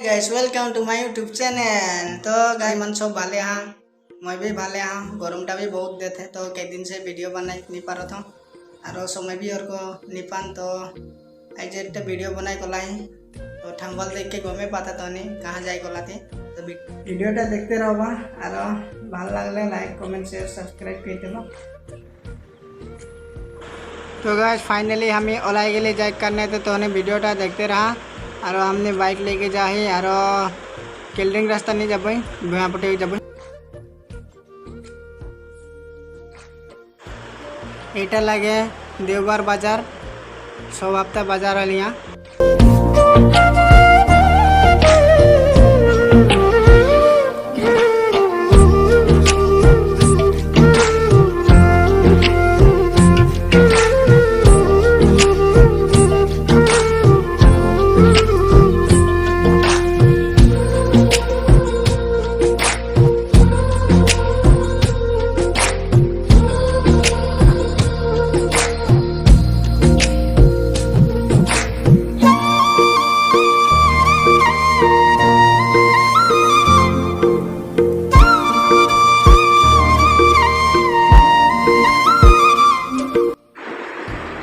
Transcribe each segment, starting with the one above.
Guys welcome to my YouTube channel. तो गाय मन सब भाले हाँ, मैं भी भाले हाँ। गरमटा भी बहुत देते तो कई दिन से वीडियो बनाई नहीं पा रहा था और समय भी और को निपान तो आज एक वीडियो बनाई कोलाई तो ठंबल देख के गमे पाता तो नहीं कहाँ जाए कोलाते तो वीडियोटा देखते रहो और भल लगले लाइक कमेंट शेयर सब्सक्राइब कर देलो। तो गाइस फाइनली हमें ओलाई के लिए जाए करने थे तो हमने वीडियोटा देखते रहा और हमने बाइक लेके जा ही और केल्डिंग रास्ता नहीं जब भुआ पटे जब एटा लगे देवबार बाजार सब हफ्ता बाजार है यहाँ।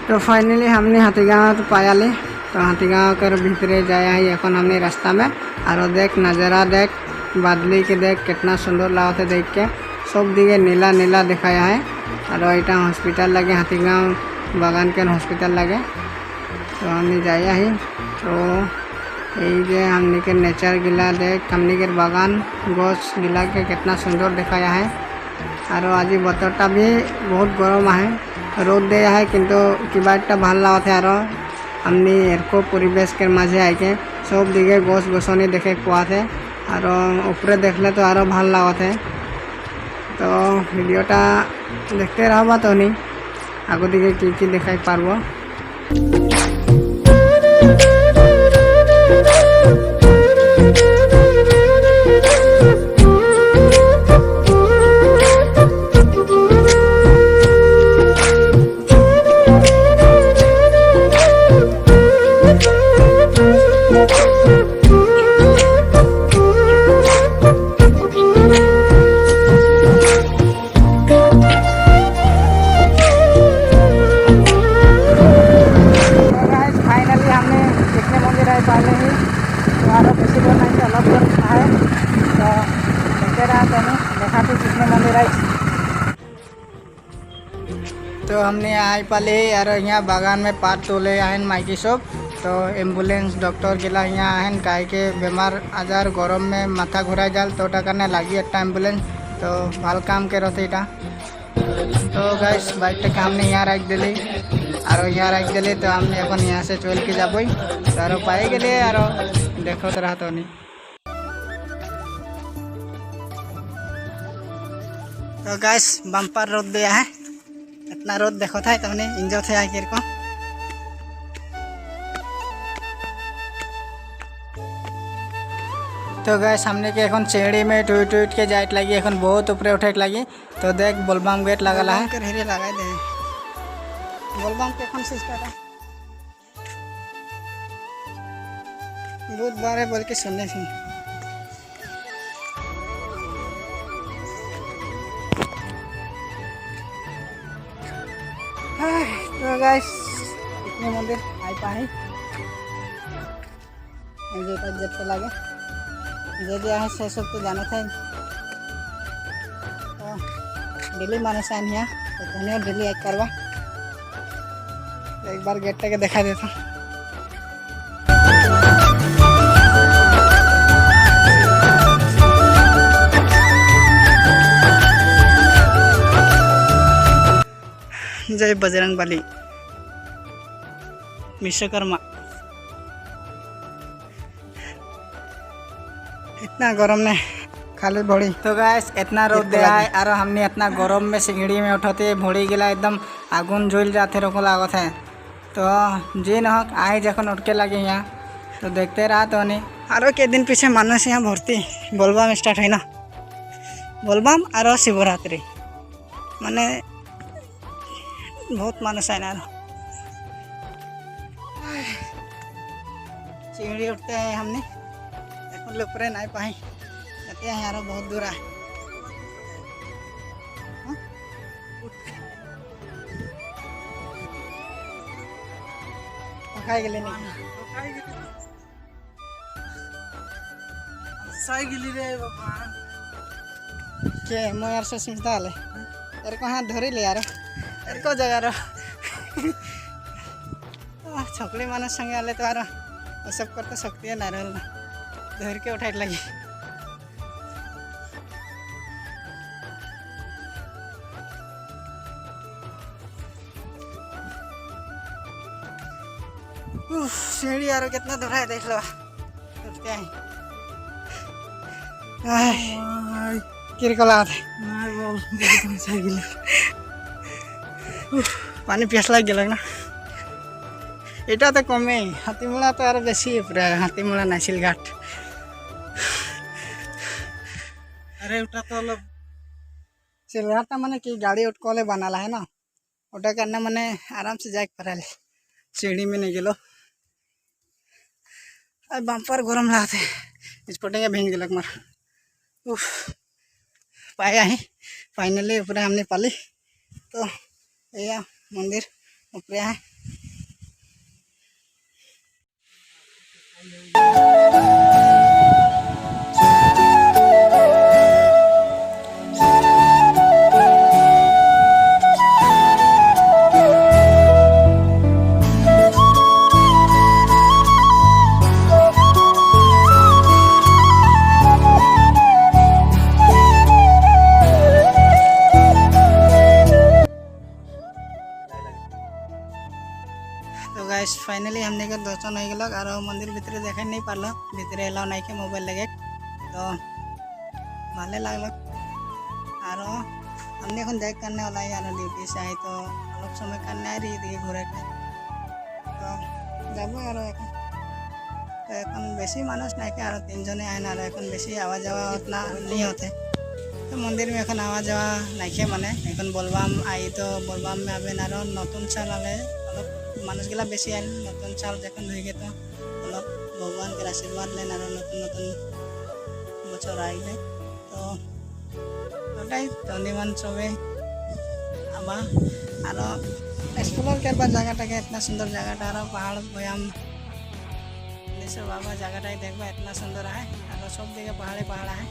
तो फाइनली हमने हाथीगांव तो पाया ले तो हाथीगांव कर भीतरे जाया है এখন हमने रास्ता में और देख नज़ारा देख बादली के देख कितना सुंदर लागत है देख के सब दिखे नीला नीला दिखाया है और यहाँ हॉस्पिटल लगे हाथीगांव बागान के हॉस्पिटल लगे तो हमने जाया है। तो ये हमने के नेचर गिला देख हमने के बागान गोश गिला के कितना सुंदर दिखाया है और आज बतरटा भी बहुत गरम है रोद दिया है किंतु किबाटा भल लगत है और हमने एरको परिवेश के माझे आके सब दिखे गछ गछनी देखे पात है और ऊपरे देखले तो और भल लगत है। तो भिडियोटा देखते रहा तो नहीं आगो दिखे कि देखाई पारबो। तो हमने आई पाले और यहाँ बागान में पात तोले आहन माइकी सब तो एम्बुलेंस डॉक्टर गिला यहाँ आहन काहे के बेमार आजार गरम में माथा घुराई जाल तो करने लगी एक एम्बुलेंस तो भल काम के रहते इटा। तो गाइस बाइक टा हमने यहाँ रख दिली और यहाँ रख दिली तो हमने अपन यहाँ से चल के जाबई तो पाए गए और देखो तो रहा तो नहीं। तो गाइस बम्पर रोड दिया है इतना रोड देखो था तो हमने इंजो थे आके को। तो गैस हमने के এখন চেড়ি में टूट के जाइट लगी এখন बहुत ऊपरे उठे लगी तो देख बोलबम गेट लगला है कर हेरे लगाई दे बोलबम के এখন सिस्टम है बहुत बारे बोल के सुनने से। तो गाइस इतने मंदिर आई पाए जब लगे जो है से सब तो जाना था तो दिल्ली मानस आन यहाँ तो धन्यवाद दिल्ली एक करवा एक बार गेट के दिखा देता। जय बजरंग बली विश्वकर्मा। इतना गरम ने खाली भोड़ी तो गैस इतना रोद दे है और हमने इतना गरम में सिंगड़ी में उठाते भोड़ी गिला एकदम आगुन झुल जाते रोको लागत है। तो जी न आए जखन उठ के लगे यहाँ तो देखते रहा तो नहीं और के दिन पीछे मानुष यहाँ भर्ती बोलबम स्टार्ट है ना बोलबम और शिवरात्रि माने बहुत मानुष है ना चिंगड़ी उठते हैं हमने बोले ऊपर नहीं पाई जाते हैं यार बहुत दूर है खाई गले नहीं साई गिली रे बाबा के मैं यार से चिंता ले यार को हाथ धरी ले यार यार को जगह रो छोकरी मानस संगे आले तो यार वो सब करते शक्ति है ना रहल धर के उठाई लगी सीढ़ी यार कितना दूर है देख लो क्या है किरकला पानी पियास लग गया ना এটা তো কমে হাতিমুলা তো আর বেশি পুরা হাতিমুলা নাইছিল ঘাট अरे उठा तो अलग सिलघाटा माने कि गाड़ी उठकोले बनाला है ना ओटा करना माने आराम से जाके पड़े सीढ़ी में नहीं गेलो अब बम्पर गरम लागते स्पोर्टिंग भींग गलक मार उफ पाया है फाइनली ऊपर हमने पाली तो ये मंदिर ऊपर है तो गाइस फाइनली हमने के दर्शन हो गल और मंदिर भीतर देखा नहीं पार्ल भीतर एलाव नहीं के मोबाइल लगे तो भाले लगल और हमने এখন देख करने वाला यार ड्यूटी से आई तो अलग समय करने आ रही थी घूरे के तो যাব और तो এখন বেশি মানুষ নাই के और 3 जने आए और এখন বেশি आवा जावा उतना नहीं होते तो मंदिर में এখন आवा जावा नहीं माने এখন बोलबाम आई तो बोलबाम में आबेन और नतुन साल आले मानुषगला बेसि आन नतुन साल जखन हो गए तो अलग भगवान के आशीर्वाद लेन और नतुन नतुन बचर आइले तो ওটাই ধন্যবাদ সবে आबा और एक्सप्लोर करवा जगह इतना सुंदर जगह और पहाड़ भयाम सब बाबा जगह देखा इतना सुंदर है और सब जगह पहाड़े पहाड़ है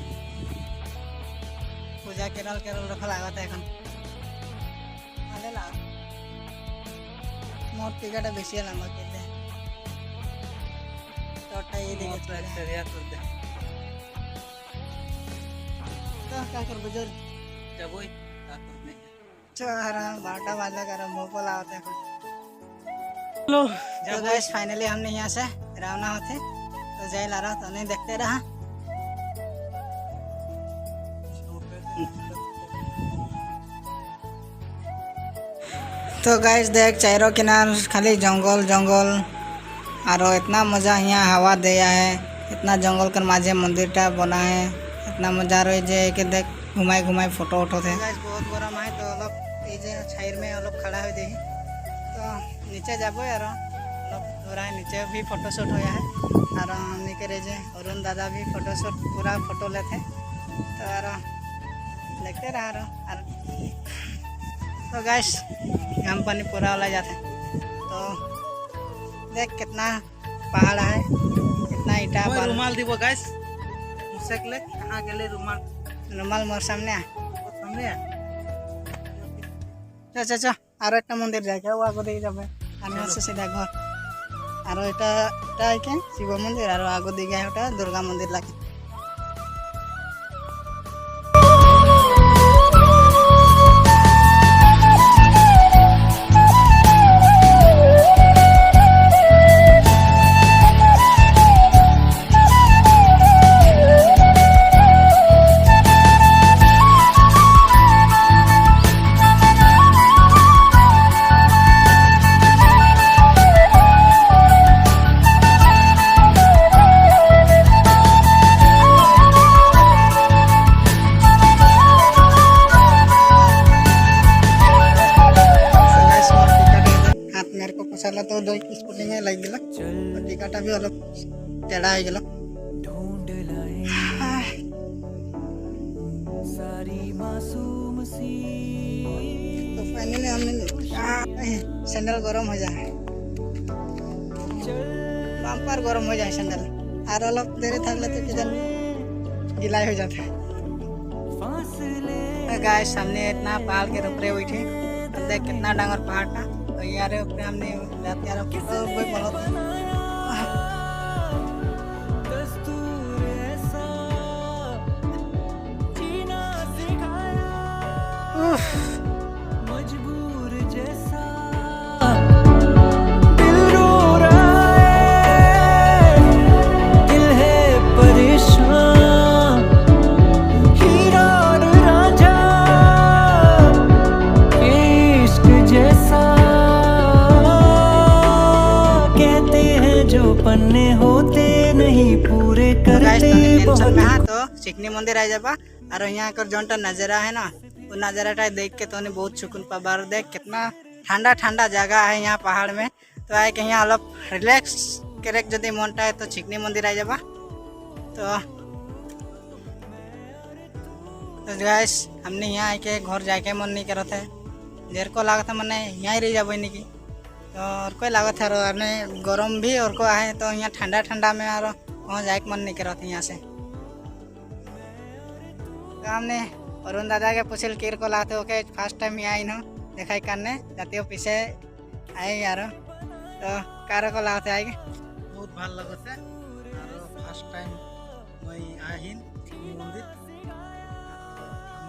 पूजा केरल केरल रखा लागत है भाले लगा मोर टिकट बेसि लंबा के ये देखे तो क्या कर बुजुर्ग जब वही चोरा 12टा बाजला कर मुंह पर लाते हैं लो तो गाइस फाइनली हमने यहाँ से रवाना होते तो जाए ला रहा तो नहीं देखते रहा तो गाइस देख चारों किनार खाली जंगल जंगल और इतना मज़ा यहाँ हवा दिया है इतना जंगल कर माझे मंदिर टा बना है इतना मज़ा रही जे कि देख घुमाए घुमाए फोटो उठो थे गाइस बहुत गरम है तो अलग ये छायर में अलग खड़ा हो दे तो नीचे जाबो यार अलग थोड़ा नीचे भी फोटो शूट होया है और हमने करे जे अरुण दादा भी फोटो शूट पूरा फोटो लेते तो यार देखते रहा और तो गाइस हम पानी पूरा वाला जाते तो देख कितना पहाड़ है इतना ईटा रुमाल दीबो गाइस मुसकले कहां गेले रुमाल रुमाल मोर सामने है सामने है चा चा और एक मंदिर जाके वो आगो दिखे जाबे आने से सीधा घर और এটা के शिव मंदिर और आगो दिखे ओटा दुर्गा मंदिर लागे साला तो दो स्कूटी में लग गया टिकट भी अलग टेढ़ा हो गया तो फाइनली हमने सैंडल गरम हो जाए, बाम्पर गरम हो जाए सैंडल, और अलग देरी थकले तो किचन गिलाई हो जाता है। गाइस सामने इतना पहाड़ के ऊपर उठे, देख कितना डांगर पहाड़ था। तो यार ऊपर हमने जाते यार फोटो कोई बोलो मजबूर जैसा दिल रो रहा है, दिल है परेशान, हीरा और रांझा इश्क जैसा, कहते हैं जो पन्ने होते नहीं पूरे करते बहुत। तो चिकनी मंदिर आ जाबा और यहाँ कर जोनटा नजारा है ना, वो नजाराटा देख के तो बहुत सुकून पाबा। और देख कितना ठंडा ठंडा जगह है यहाँ पहाड़ में। तो आए के यहाँ अलग रिलैक्स करे जदि मनटा है तो चिकनी मंदिर आ जाबा। तो गाइस हमने यहाँ आके घर जाके मन नहीं करत है, देर को लागत है मैंने यहाँ ही रह जाबो नहीं। तो और कोई लागत है और गरम भी और को आए तो यहाँ ठंडा ठंडा में और वहाँ जाके मन नहीं करत यहाँ से। तो हमने अरुण दादा के पूछल किर को लाते हो के फर्स्ट टाइम यहाँ आई न देखा करने जाते हो पीछे आए यार। तो कार को लाते आएगे बहुत ভাল लगते और फर्स्ट टाइम मैं आहिन चिकनी मंदिर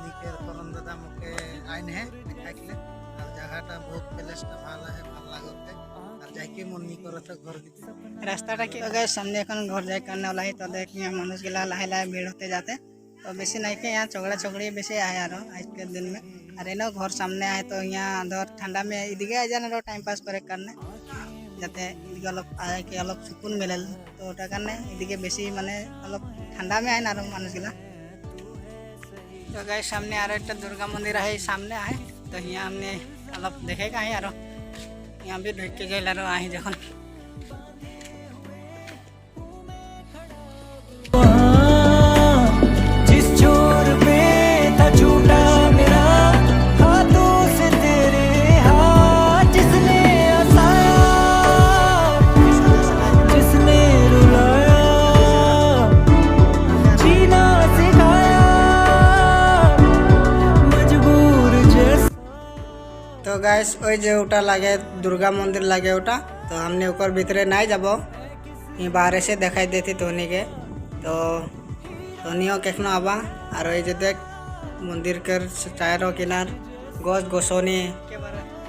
निके अरुण दादा मुके आइन है देखा के और जगहटा बहुत प्लेसटा ভালো है ভাল लागते और जाके मन नहीं करते घर दिते रास्ताटा की गए सामने এখন घर जाए करने वाला है। तो देख यहाँ मनुष्य गिला लाहे लाहे भीड़ होते जाते तो बेसी नहीं के यहाँ झगड़ा झगड़ी बेसी आए यार आज के दिन में। अरे ना घर सामने आए तो यहाँ अंदर ठंडा में इदिके आ जाने टाइम पास करे करने जाते इदिके अलग आए कि अलग सुकून मिले तो ओटा करने इदिके बेसी माने अलग ठंडा में आए ना मानुष गिला। तो गए सामने और एक दुर्गा मंदिर है सामने आए तो यहाँ हमने अलग देखेगा ही और यहाँ भी ढुक के गए आए जखन जिस छोर पे था छूटा मेरा हाथों से तेरे हाथ, जिसने हंसाया जिसने रुलाया जीना सिखाया मजबूर जैसा। तो गैस ওই যে ওটা লাগে दुर्गा मंदिर লাগে ওটা तो हमने ऊपर भीतरे नहीं जाबो ये बाहर से दिखाई देती तोनी के। तो तोनियो केखनो आबा और ये जो देख मंदिर कर चारों किनार गछ गछनी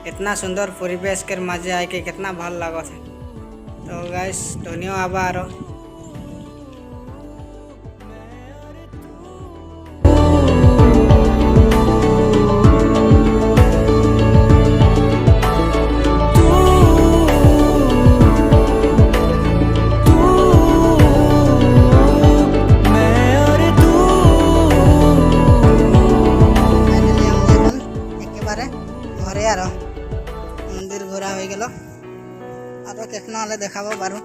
इतना सुंदर परिवेश कर मजे आए के कितना भल लागत है। तो गैस तोनियो आबा और मंदिर घोरा हो गल और केखना हले देखाबो बारू।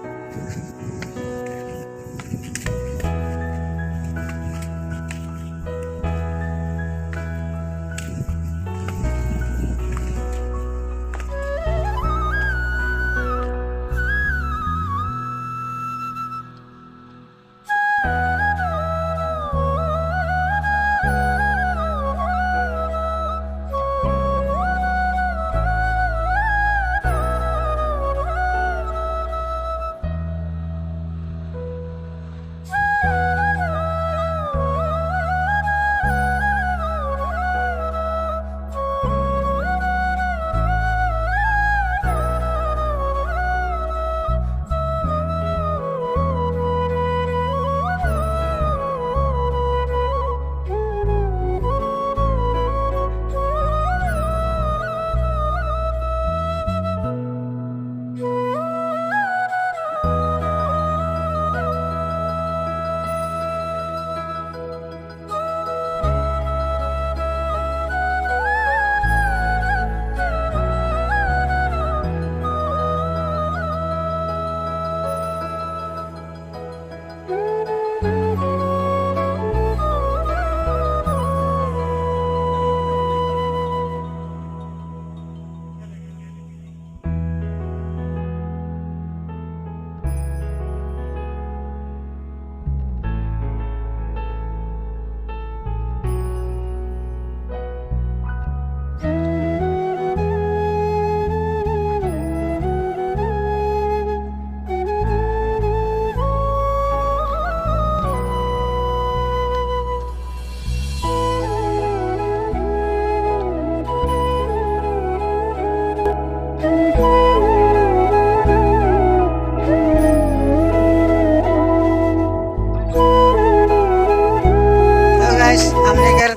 गाइस हमने घर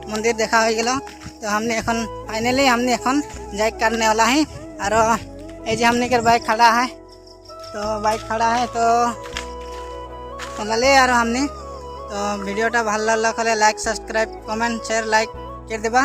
मंदिर देखा हो गलो तो हमने এখন फाइनली हमने এখন जाए करने वाला है और ये जो हमने घर बाइक खड़ा है तो चलाले और हमने तो भिडियोटा ভালো লাগলে like subscribe comment share like করে দেবা।